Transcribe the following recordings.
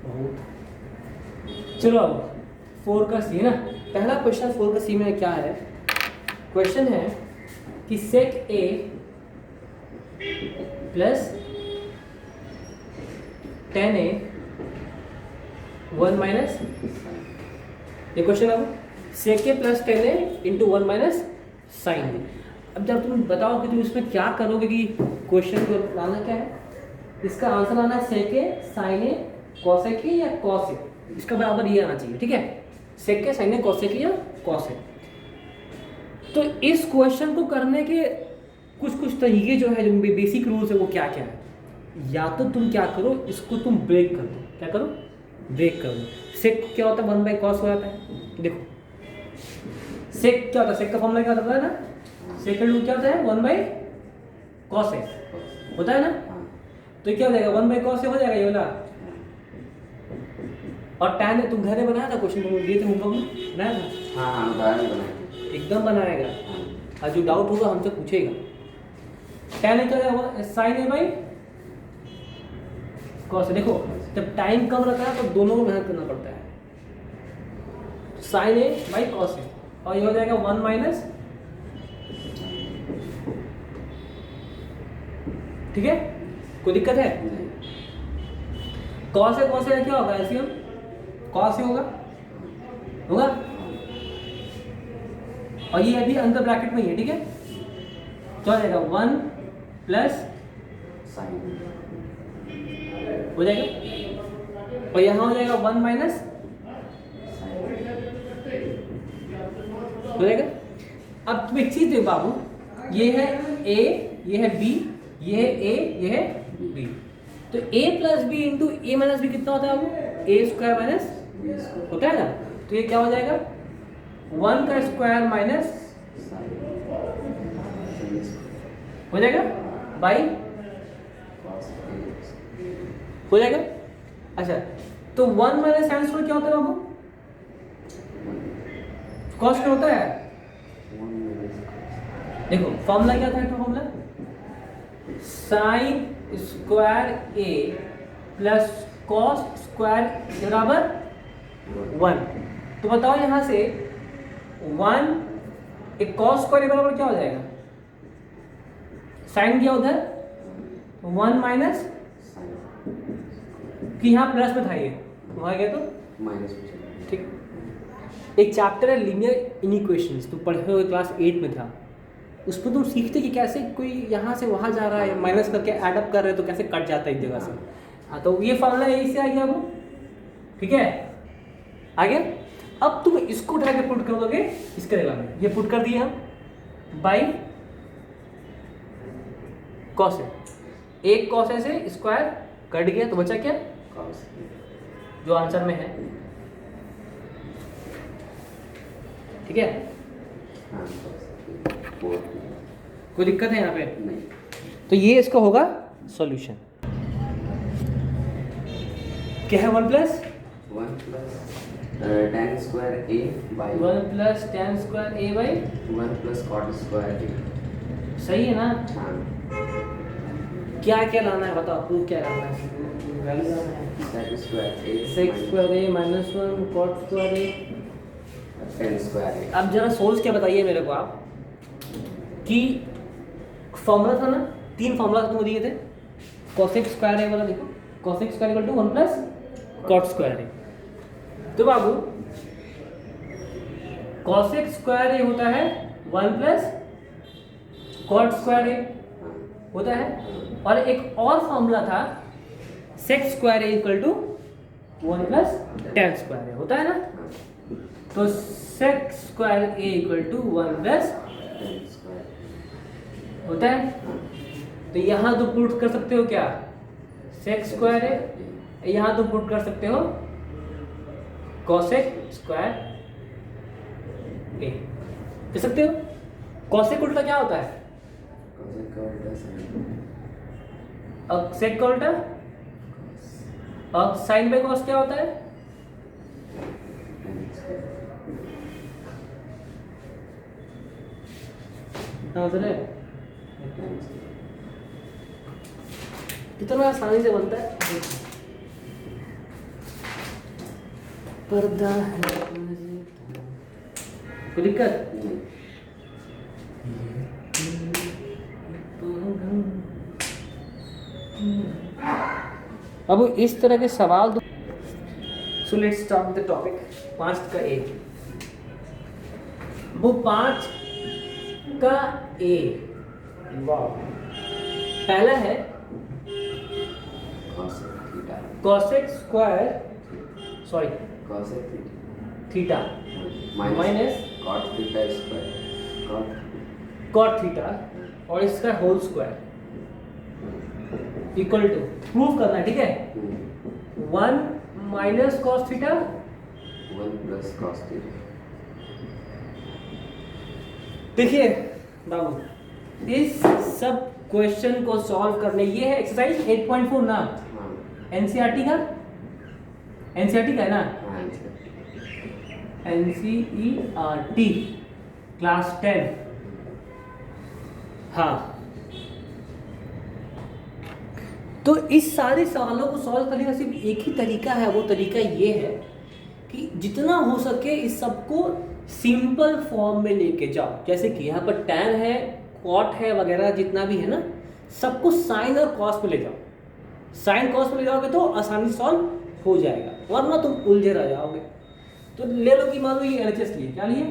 बहुत। चलो अब 4 का सी है ना, पहला क्वेश्चन 4 का सी में क्या है, क्वेश्चन है कि sec A plus 10a 1 minus, ये क्वेश्चन अब sec A plus 10a into 1 minus sine A. अब जब तुम बताओ कि तुम इसमें क्या करोगे कि क्वेश्चन को लाना क्या है, इसका आंसर आना है सेक ए साइन ए कॉसेक ए या कॉस ए, इसका बराबर ये आना चाहिए, ठीक है, सेक ए साइन ए कॉसेक ए या कॉस ए। तो इस क्वेश्चन को करने के कुछ कुछ तरीके जो है, जो बेसिक रूल्स है वो क्या क्या है, या तो तुम क्या करो, इसको तुम ब्रेक कर दो, क्या करो, ब्रेक कर दो। सेक क्या होता है, 1 बाई कॉस हो जाता है, देखो सेक क्या होता है, सेक का फॉर्मूला क्या होता है ना, सेक का रूल क्या होता है 1 बाई कॉस ए होता है ना, तो ये क्या हो जाएगा 1 बाई कॉस ए हो जाएगा ये वाला। और टैन तुम घर में बनाया था, क्वेश्चन तुम दिए थे होमवर्क में, बनाया था? हाँ बनाया, एकदम बनाएगा, और जो डाउट होगा हमसे पूछेगा। टैन क्या हो जाएगा साइन ए बाई कॉस ए। देखो जब टाइम कम रहता है तो दोनों को मेहनत करना पड़ता है, साइन ए बाई कॉस ए, और ये हो जाएगा 1 माइनस, ठीक है, कोई दिक्कत है? कॉस ए क्या होगा, एलसीएम कॉस ए होगा, होगा, और ये अभी अंदर ब्रैकेट में ही है, ठीक है, तो आ जाएगा 1 प्लस हो जाएगा, और यहाँ हो जाएगा 1 माइनस हो जाएगा। अब तुम एक चीज देखो बाबू, ये है ए, ये है बी, ये है ए, ये है बी, तो a plus B into A minus B कितना होता है बाबू, ए स्क्वायर माइनस होता है ना, तो ये क्या हो जाएगा 1 का स्क्वायर माइनस हो जाएगा बाई हो जाएगा। अच्छा तो 1 माइनस साइन स्क्वायर क्या होता है बाबू, कॉस क्या होता है, देखो फॉर्मूला क्या था, फॉर्मूला साइन स्क्वायर ए प्लस कॉस स्क्वायर बराबर 1। तो बताओ यहां से 1 एक कॉस स्क्वायर बराबर क्या हो जाएगा, साइन किया उधर 1 माइनस, कि यहाँ प्लस में था ये, वहां गया तो माइनस, ठीक। एक चैप्टर है लीनियर इनइक्वेशंस, तो पढ़े हुए क्लास 8 में था, उस पर तुम सीखते कि कैसे कोई यहाँ से वहाँ जा रहा है, माइनस करके ऐड अप कर रहे हैं तो कैसे कट जाता है एक जगह से। हाँ तो ये फॉर्मूला यही से आ गया वो, ठीक है, आ गया। अब तुम इसको उठा के पुट कर दोगे इसके जगह में, ये पुट कर दिए हम बाई कॉस ए, एक कॉस ए से स्क्वायर कट गया तो बचा क्या, जो आंसर में है, ठीक है, कोई दिक्कत है यहाँ पे नहीं, तो ये इसका होगा सॉल्यूशन। क्या है 1 plus tan square A by 1 plus tan square A by 1 plus cot square A. सही है ना, हाँ क्या क्या लाना है बताओ, प्रूफ क्या लाना है, वैल्यू लाना है, sec स्क्वायर ए सेक स्क्वायर ए माइनस 1 कॉट स्क्वायर ए tan स्क्वायर ए। अब जरा सोच के बताइए मेरे को आप कि फॉर्मूला था ना, 3 फॉर्मूला तुमको दिए थे, cosec स्क्वायर ए वाला देखो, cosec square equal to 1 plus cot square A. तो बाबू cosec स्क्वायर ए होता है 1 प्लस cot स्क्वायर ए होता है, और एक और फॉर्मूला था sec square A equal to 1 plus tan square A होता है ना, तो sec square A equal to 1 plus होता है, तो यहाँ तो पुट कर सकते हो क्या, sec स्क्वायर है, यहाँ तो पुट कर सकते हो cosec स्क्वायर ए, कर सकते हो। cosec उल्टा क्या होता है, अब sec का उल्टा, अब sin बाई cos क्या होता है, आंसर है, कितना आसानी से बनता है। पर्दा है। कोई दिक्कत? नहीं। अब इस तरह के सवाल तो so let's start the topic. 5 का ए, वो 5 का ए, वाह। पहला है cosec theta cosec square, sorry cosec theta theta minus cot theta square cot theta और इसका whole square equal to, prove करना है, ठीक है। 1 minus cos theta 1 plus cos theta। देखिए बाबू, इस सब क्वेश्चन को सॉल्व करने, ये है एक्सरसाइज 8.4 ना, हाँ एनसीईआरटी का, एनसीईआरटी का है ना, हाँ एनसीईआरटी क्लास 10। हाँ, तो इस सारे सवालों को सॉल्व करने का सिर्फ एक ही तरीका है, वो तरीका ये है कि जितना हो सके इस सबको सिंपल फॉर्म में लेके जाओ। जैसे कि यहाँ पर tan है, cot है वगैरह, जितना भी है ना, सबको साइन और कॉस में ले जाओ। साइन कॉस में ले जाओगे तो आसानी से सॉल्व हो जाएगा, वरना तुम उलझे रह जाओगे। तो ले लो कि मान लो ये LHS लिए, क्या लिए,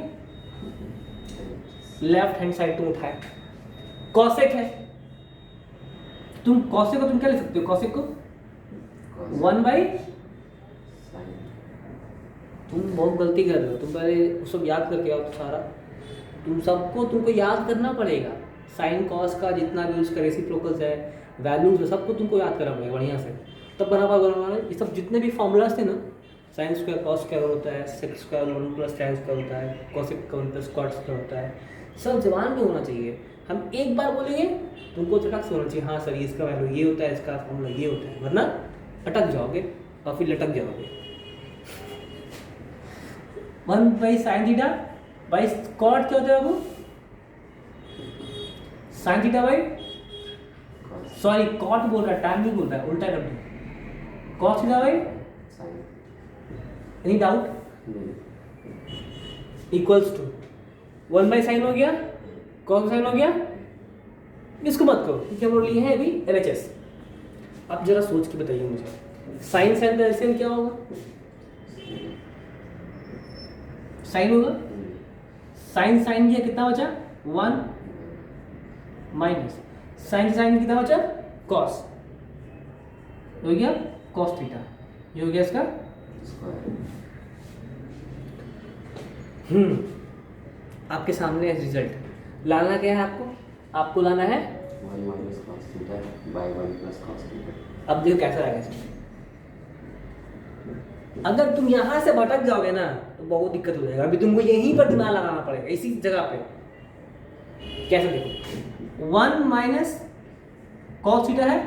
लेफ्ट हैंड साइड तुम उठाए, कॉसेक है, तुम कॉसेक को तुम क्या ले सकते हो, कॉसेक को 1 बाई, तुम बहुत गलती कर रहे हो, तुम पहले वो सब याद करके आओ। तो सारा तुमको याद करना पड़ेगा, साइन कॉस का जितना भी उसका रेसिप्रोकल्स है, वैल्यूज है, सबको तुमको याद करना पड़ेगा बढ़िया से, तब बना पाओगे। ये सब जितने भी फॉर्मूलाज थे ना, साइन स्क्वायर कॉस स्क्वायर होता है, sec square 1 plus tan square होता है, कॉसेक का 1 प्लस कॉट स्क्वायर होता है, सब जबान में होना चाहिए। हम एक बार बोलेंगे, तुमको चटक से होना चाहिए, हाँ सर इसका वैल्यू ये होता है, इसका फॉर्मूला ये होता है, वरना अटक जाओगे और फिर लटक जाओगे। 1 by sine theta by cot क्या होता है वो, sine theta by, sorry cot बोल रहा है, tan नहीं बोल रहा है, उल्टा कर दो, cos theta by sin। Any doubt, equals to 1 by sine हो गया, कॉस साइन हो गया। इसको मत करो क्योंकि हम लोग लिए हैं अभी LHS। अब जरा सोच के बताइए मुझे, साइन साइन का एलसीएम क्या होगा, साइन होगा, साइन साइन किया कितना बचा 1 माइनस साइन साइन कितना बचा कॉस, हो गया कॉस थीटा, ये हो गया इसका आपके सामने है रिजल्ट। लाना क्या है आपको लाना है 1 minus cos theta by 1 plus cos theta। अब देखो कैसा आएगा इसमें। अगर तुम यहां से भटक जाओगे ना तो बहुत दिक्कत हो जाएगा। अभी तुमको यहीं पर दिमाग लगाना पड़ेगा, इसी जगह पे। कैसे देखो, 1 माइनस कॉस थीटा है,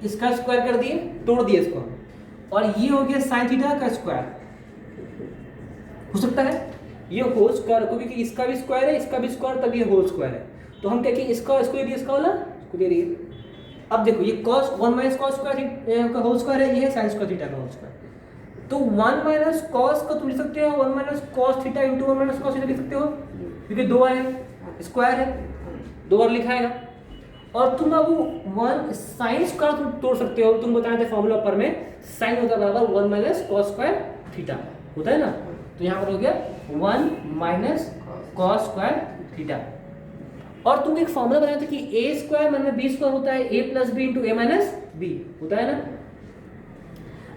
इसका स्क्वायर कर दिए, तोड़ दिए इसको, और ये हो गया साइन थीटा का स्क्वायर। हो सकता है ये होल स्क्वायर को, क्योंकि इसका भी स्क्वायर है, इसका भी स्क्वायर, तब ये होल स्क्वायर है। तो हम क्या कि इसका इसको दे दिए, इसका वाला इसको दे दिए। अब देखो ये cos 1 माइनस कॉस स्क्वायर का होल स्क्वायर है, ये है साइन स्क्वायर थीटा का होल स्क्वायर। तो 1 माइनस कॉस को तुम लिख सकते हो 1 minus cos theta into 1 minus cos theta लिख सकते हो, क्योंकि 2 बार है, स्क्वायर है, 2 बार लिखा है। और तुम अब 1 साइन स्क्वायर तुम तोड़ सकते हो। तुम बताए थे फॉर्मूला पर में, साइन होता है बराबर 1 माइनस कॉस स्क्वायर थीटा, होता है ना। तो यहाँ पर हो गया 1 माइनस कॉस स्क्वायर थीटा। और तुम एक फॉर्मूला बनाए थे कि ए स्क्वायर माइनस बी स्क्वायर होता है ए plus B into A minus B, होता है ना।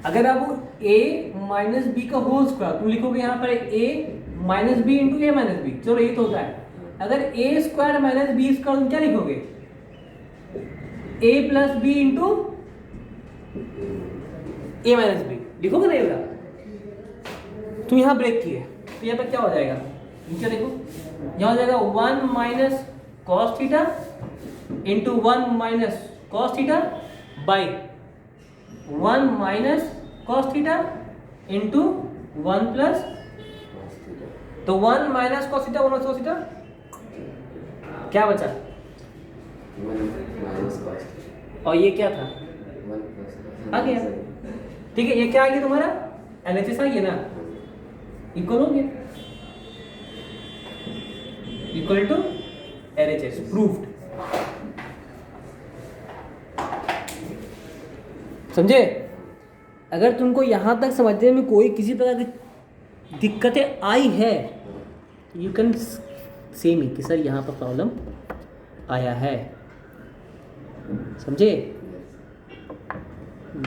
अगर आप ए माइनस बी का होल स्क्वायर तुम लिखोगे यहाँ पर ए minus B into A minus B, चलो ये तो होता है। अगर ए स्क्वायर माइनस बी स्क्वायर तुम क्या लिखोगे, ए plus B into A minus B लिखोगे ना। ये तुम यहाँ ब्रेक किए तो यहाँ पर क्या हो जाएगा, नीचे देखो, यहाँ हो जाएगा 1 minus cos theta into 1 minus cos theta by 1 minus cos theta into 1 plus. तो 1 minus cos theta 1 cos theta क्या बचा, 1 minus cos theta। और ये क्या था 1 plus आ गया। ठीक है, ये क्या आ गया तुम्हारा LHS आ गया ना। इक्वल हो गया, इक्वल टू LHS, प्रूव्ड। समझे? अगर तुमको यहाँ तक समझने में कोई किसी प्रकार की दिक्कतें आई है, यू कैन से मी कि सर यहाँ पर प्रॉब्लम आया है। समझे?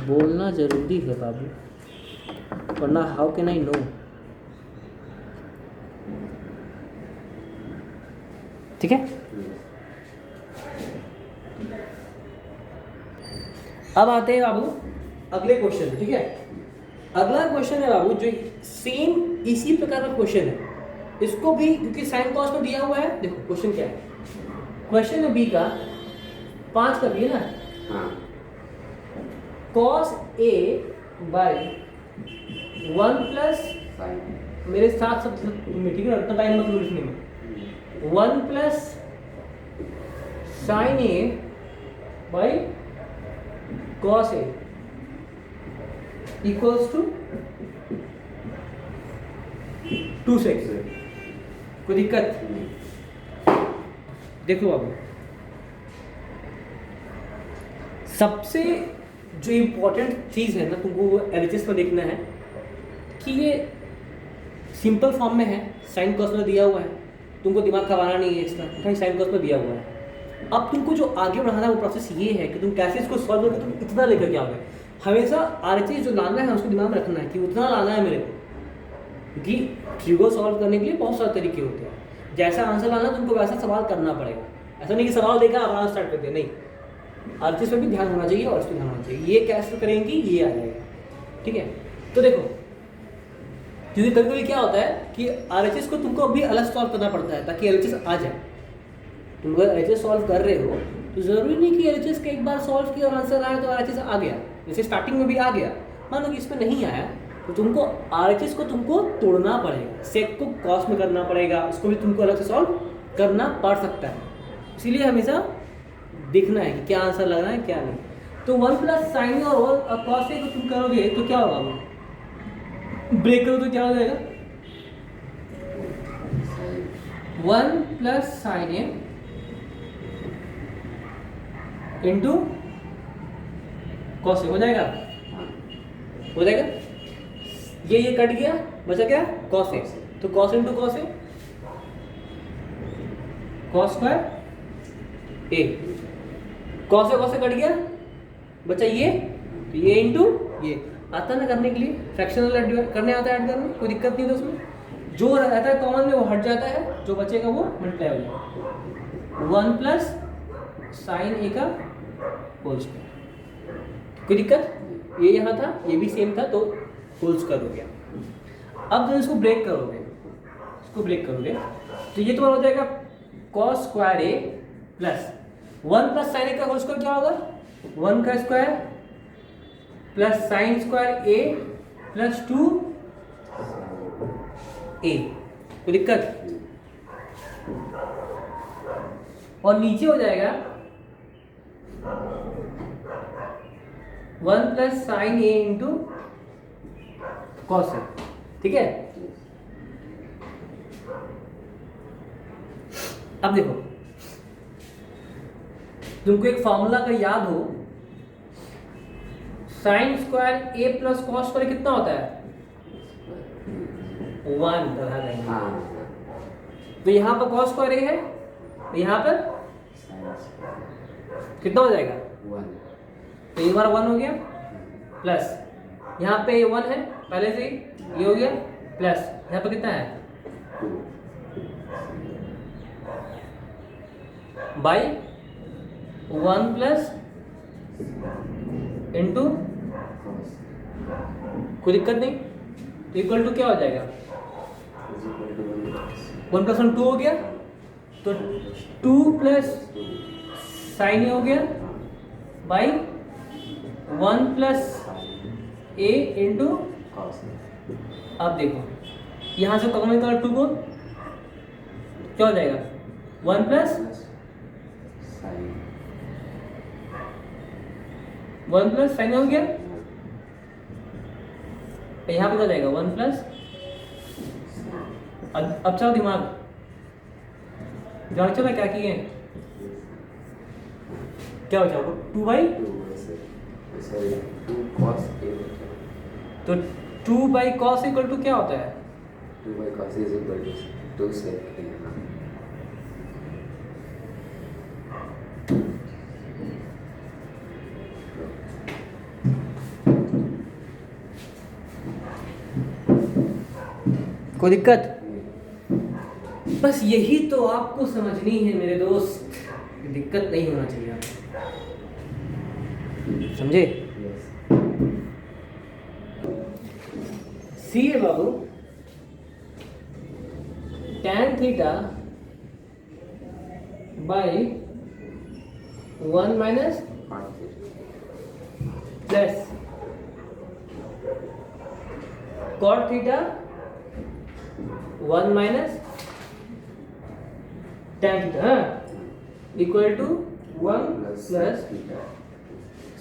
बोलना जरूरी है बाबू, वरना हाउ कैन आई नो। ठीक है, अब आते हैं बाबू अगले क्वेश्चन। ठीक है, अगला क्वेश्चन है बाबू जो सेम इसी प्रकार का क्वेश्चन है, इसको भी क्योंकि साइन कॉस में दिया हुआ है। देखो क्वेश्चन क्या है, क्वेश्चन है बी का 5 का बी है ना, हाँ cos A by 1 plus, sine मेरे साथ सब में, ठीक है, उतना टाइम मत लो लिखने में, 1 plus sine A by cos A equals to 2 6। कोई दिक्कत? देखो बाबू, सबसे जो इम्पोर्टेंट चीज़ है ना तुमको वो LHS में देखना है कि ये सिंपल फॉर्म में है, साइन कॉस में दिया हुआ है, तुमको दिमाग खपाना नहीं है एक्स्ट्रा, कहीं साइन कॉस में दिया हुआ है। अब तुमको जो आगे बढ़ाना है वो प्रोसेस ये है कि तुम कैसे इसको सॉल्व करके तुम इतना लेकर के आओगे। हमेशा RHS जो लाना है उसको दिमाग में रखना है कि उतना लाना है मेरे को, क्योंकि ट्रिगो सॉल्व करने के लिए बहुत सारे तरीके होते हैं। जैसा आंसर लाना तुमको वैसा सवाल करना पड़ेगा, ऐसा नहीं कि सवाल देखा आप स्टार्ट कर दिया, नहीं। RHS पर भी ध्यान होना चाहिए और इस पर ध्यान होना चाहिए, ये कैसे करेंगी ये आ जाएगा। ठीक है, तो देखो क्योंकि कभी कभी क्या होता है कि RHS को तुमको अभी अलग सॉल्व करना पड़ता है ताकि LHS आ जाए। तुम अगर LHS सॉल्व कर रहे हो तो ज़रूरी नहीं कि LHS के एक बार सॉल्व किया और आंसर आया तो RHS आ गया, जैसे स्टार्टिंग में भी आ गया। मान लो कि इसमें नहीं आया तो तुमको RHS को तुमको तोड़ना पड़ेगा, सेक को कॉस में करना पड़ेगा, उसको भी तुमको अलग से सॉल्व करना पड़ सकता है। इसीलिए हमेशा देखना है कि क्या आंसर लग रहा है क्या नहीं। तो 1 प्लस साइन और कॉस ए को तुम करोगे तो क्या होगा, ब्रेक करो तो क्या हो जाएगा, 1 plus sine A into cos A हो जाएगा, हो जाएगा। ये कट गया, बचा क्या, कॉस ए, तो cos into cos A, cos square A, cos A cut गया, बचा ये, तो ये इंटू ये। आता ना करने के लिए, फ्रैक्शनल करने आता है, ऐड करने कोई दिक्कत नहीं है उसमें। जो रहता है कॉमन में वो हट जाता है, जो बचेगा वो मल्टीप्लाई हो जाएगा। 1 प्लस साइन ए का होल स्क्वायर, कोई दिक्कत? ये यहाँ था, ये भी सेम था, तो होल स्क्वायर हो गया। अब जब इसको ब्रेक करोगे, इसको ब्रेक करोगे तो ये तुम्हारा हो जाएगा कॉस स्क्वायर ए प्लस 1 प्लस साइन ए का होल स्क्वायर क्या होगा, 1 का स्क्वायर प्लस साइन स्क्वायर ए प्लस 2 ए। कोई दिक्कत? और नीचे हो जाएगा 1 plus sine A into cos A. ठीक है, अब देखो तुमको एक फॉर्मूला का याद हो, साइन स्क्वायर ए प्लस कॉस स्क्वायर कितना होता है, 1 बढ़ा देंगे। हाँ तो यहाँ पर कॉस स्क्वायर ए है, तो यहाँ पर कितना हो जाएगा, 1 तो ये बार 1 हो गया, प्लस यहाँ पे ये 1 है पहले से ही, ये हो गया, प्लस यहाँ पे कितना है 2 बाई 1 प्लस इंटू, कोई दिक्कत नहीं, तो इक्वल टू क्या हो जाएगा, 1 प्लस 1 2 हो गया, तो 2 प्लस साइन ए हो गया बाई 1 प्लस ए इंटू। अब देखो यहाँ से कॉमन निकालो 2 को, क्या हो जाएगा 1 प्लस 1 प्लस साइन हो गया, यहाँ पे क्या जाएगा 1 प्लस अब चलो दिमाग जान, चलो क्या किए, क्या बचा आपको 2/, 2 cos A, तो 2 cos इक्वल टू क्या होता है, 2 cos A is equal to 2 sec A. कोई दिक्कत, बस यही तो आपको समझनी है मेरे दोस्त, दिक्कत नहीं होना चाहिए आपको, समझे। सी है बाबू, tan theta by 1 minus plus cot theta 1 minus tan theta equal to 1 plus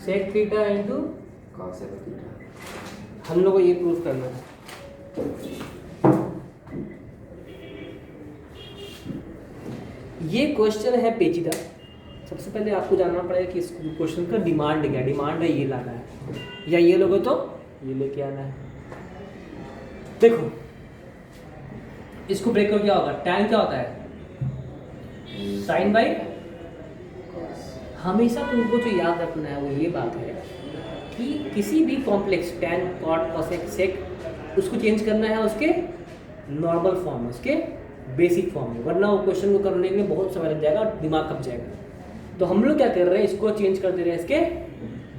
sec theta into cos F theta. हम लोग को ये प्रूफ करना है। ये क्वेश्चन है पेचीदा। सबसे पहले आपको जानना पड़ेगा कि इस क्वेश्चन का डिमांड क्या है। डिमांड है ये लाना है, या ये लोगों तो ये लेके आना है। देखो इसको ब्रेक कर क्या होगा, tan क्या होता है, sin बाई, हमेशा तुमको जो याद रखना है वो ये बात है कि किसी भी complex tan cot cosec sec उसको चेंज करना है उसके नॉर्मल फॉर्म में, उसके बेसिक फॉर्म में, वरना वो क्वेश्चन को करने के लिए बहुत समय लग जाएगा और दिमाग कब जाएगा। तो हम लोग क्या कर रहे हैं, इसको चेंज कर दे रहे हैं इसके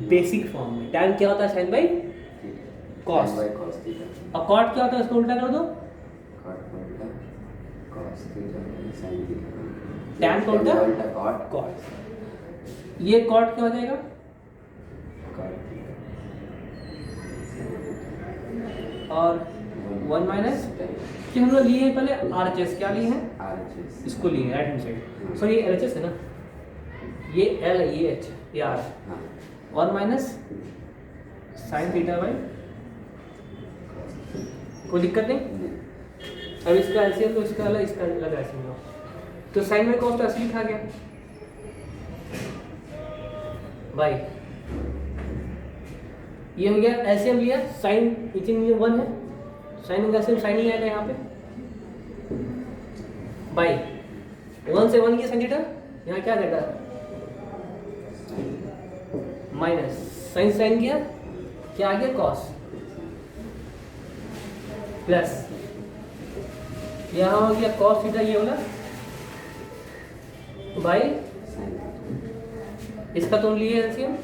बेसिक फॉर्म में। tan क्या होता है, sin बाई cos, और cot क्या होता है, इसको उल्टा कर दो, tan का उल्टा cot, ये cot क्या हो जाएगा, और 1 माइनस कि हम लोग लिए हैं पहले RHS, क्या लिए हैं, इसको लिए हैं राइट हैंड साइड, सॉरी ये LHS है ना, ये L है, ये H, ये R, 1 minus sign theta by, कोई दिक्कत नहीं। अब इसका एलसीएम तो इसका अलग, इसका अलग एलसीएम लो, तो साइन बाई कॉस तो ऐसे लिखा गया बाई, ये हो गया एलसीएम लिया, साइन नीचे में 1 है, साइन का एलसीएम साइन ही आएगा यहाँ पे, बाई 1 से 1 की साइन थीटा, यहाँ क्या जाएगा माइनस साइन, साइन किया क्या आ गया कॉस, प्लस यहाँ हो गया कॉस थीटा, ये वाला बाई, इसका तुम लिए एलसीएम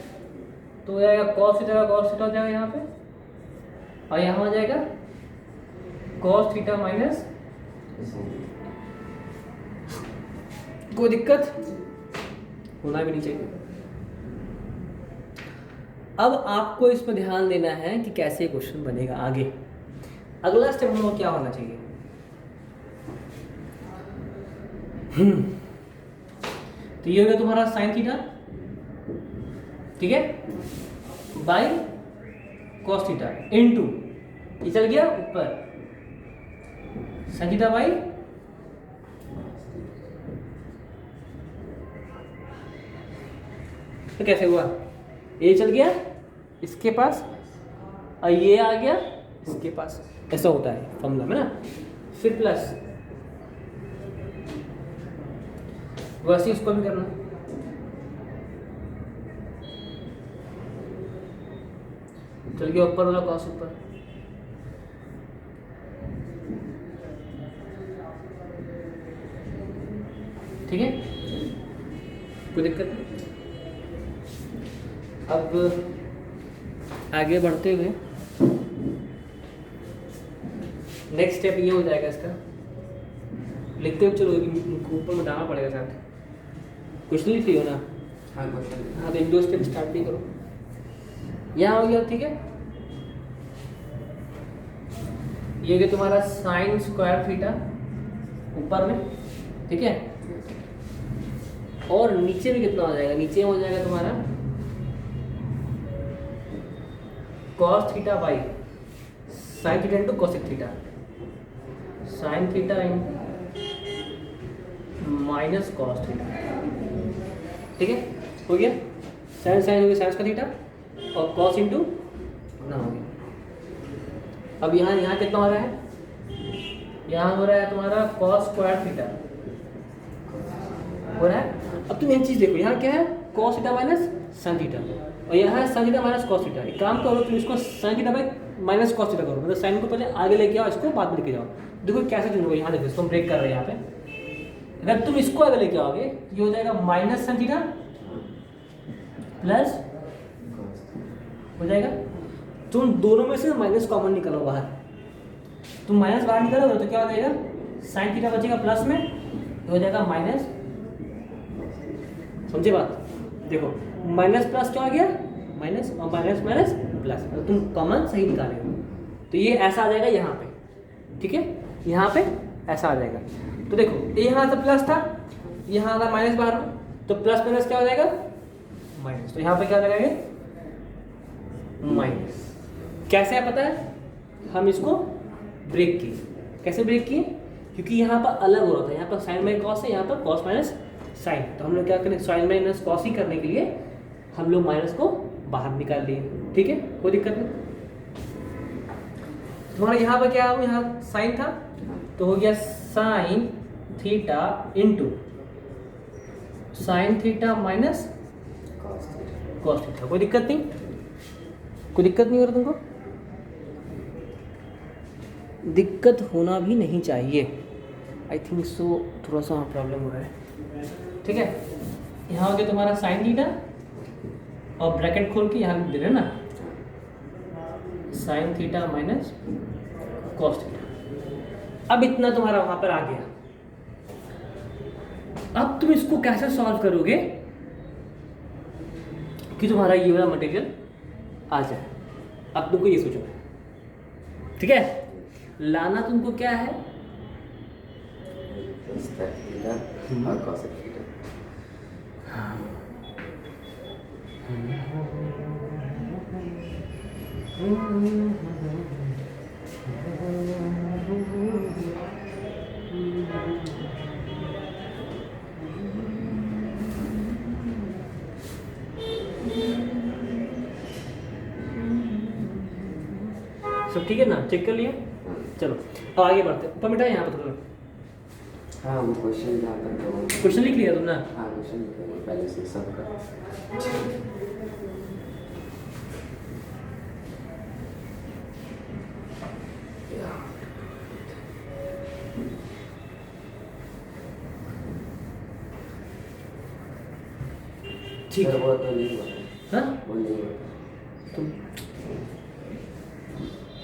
तो हो जाएगा कॉस थीटा का कॉस थीटा हो जाएगा यहाँ पे, और यहाँ हो जाएगा कॉस थीटा माइनस, कोई दिक्कत होना भी नहीं चाहिए। अब आपको इसमें ध्यान देना है कि कैसे क्वेश्चन बनेगा आगे। अगला स्टेप हम लोग क्या होना चाहिए, तो ये हो गया तुम्हारा साइन थीटा, ठीक है, बाई कॉस थीटा इनटू ये चल गया ऊपर साइन थीटा बाई, तो कैसे हुआ, ये चल गया इसके पास और ये आ गया इसके पास, ऐसा होता है फॉर्मूला में ना। फिर प्लस वैसे इसको भी करना, चल गया ऊपर वाला कॉस ऊपर, ठीक है, कोई दिक्कत नहीं। अब आगे बढ़ते हुए नेक्स्ट स्टेप ये हो जाएगा, इसका लिखते हुए चलो, ऊपर में डालना पड़ेगा साथ, कुछ नहीं लिखती हो ना, हाँ तो 1-2 स्टेप स्टार्ट भी करो। यहाँ हो गया, ठीक है, ये हो गया तुम्हारा साइन स्क्वायर थीटा ऊपर में, ठीक है, और नीचे में कितना हो जाएगा, नीचे में हो जाएगा तुम्हारा cos theta by sine theta into cosec theta. Sine theta in minus cos theta, ठीक है, हो गया। साइन साइन हो गया साइन का थीटा और कॉस इंटू ना हो गया। अब यहाँ कितना हो रहा है, यहाँ हो रहा है तुम्हारा कॉस स्क्वायर थीटा हो रहा है। अब तुम एक चीज़ देखो, यहाँ क्या है, cos theta minus sine theta, और यहाँ है sine theta minus cos theta. एक काम करो, तुम इसको sign theta by minus cos theta करो, मतलब साइन को पहले आगे लेके आओ, इसको बाद में लेके जाओ। देखो कैसे चुनोगे, यहाँ देखो इसको हम ब्रेक कर रहे हैं यहाँ पे। अगर तुम इसको आगे लेके आओगे ये हो जाएगा माइनस साइन थीटा प्लस हो जाएगा। तुम दोनों में से माइनस कॉमन निकालो बाहर, तुम माइनस बाहर निकालोगे तो क्या हो जाएगा, साइन थीटा बचेगा प्लस में, ये हो जाएगा माइनस। समझे बात, देखो माइनस प्लस क्या आ गया, माइनस, और माइनस माइनस प्लस, तो तुम कॉमन सही निकाले हो, तो ये ऐसा आ जाएगा यहाँ पे, ठीक है, यहाँ पे ऐसा आ जाएगा। तो देखो यहाँ से प्लस था, यहाँ था माइनस बाहर में, तो प्लस माइनस क्या हो जाएगा, माइनस, तो यहाँ पे क्या लगाएंगे, माइनस। कैसे है पता है, हम इसको ब्रेक किए। कैसे ब्रेक किए, क्योंकि यहाँ पर अलग हो रहा था, यहाँ पर साइन माइनस कॉस है, यहाँ पर कॉस माइनस साइन, तो हम लोग क्या करें, साइन माइनस कॉस ही करने के लिए हम लोग माइनस को बाहर निकाल लिए, ठीक है, कोई दिक्कत नहीं। तुम्हारा यहाँ पर क्या है, यहाँ साइन था तो हो गया sine theta into sine theta minus cos theta. कोई दिक्कत नहीं, कोई दिक्कत नहीं हो रहा तुमको, दिक्कत होना भी नहीं चाहिए। आई थिंक सो थोड़ा सा प्रॉब्लम हो रहा है, ठीक है। यहाँ हो गया तुम्हारा साइन थीटा और ब्रैकेट खोल के यहाँ दे रहे ना, sine theta minus cos theta. अब इतना तुम्हारा वहां पर आ गया। अब तुम इसको कैसे सॉल्व करोगे कि तुम्हारा ये वाला मटेरियल आ जाए। अब तुमको ये सोचो, ठीक है, लाना तुमको क्या है, और cos थीटा। सब ठीक है ना, चेक कर लिया। चलो अब आगे बढ़ते हैं, ऊपर मिटा यहाँ पर थोड़ा। हाँ वो क्वेश्चन जहाँ तक तो क्वेश्चन लिख लिया तुमने, हाँ क्वेश्चन लिखा है पहले से सबका। ठीक है, वो तो नहीं हुआ, हाँ वो नहीं हुआ। तुम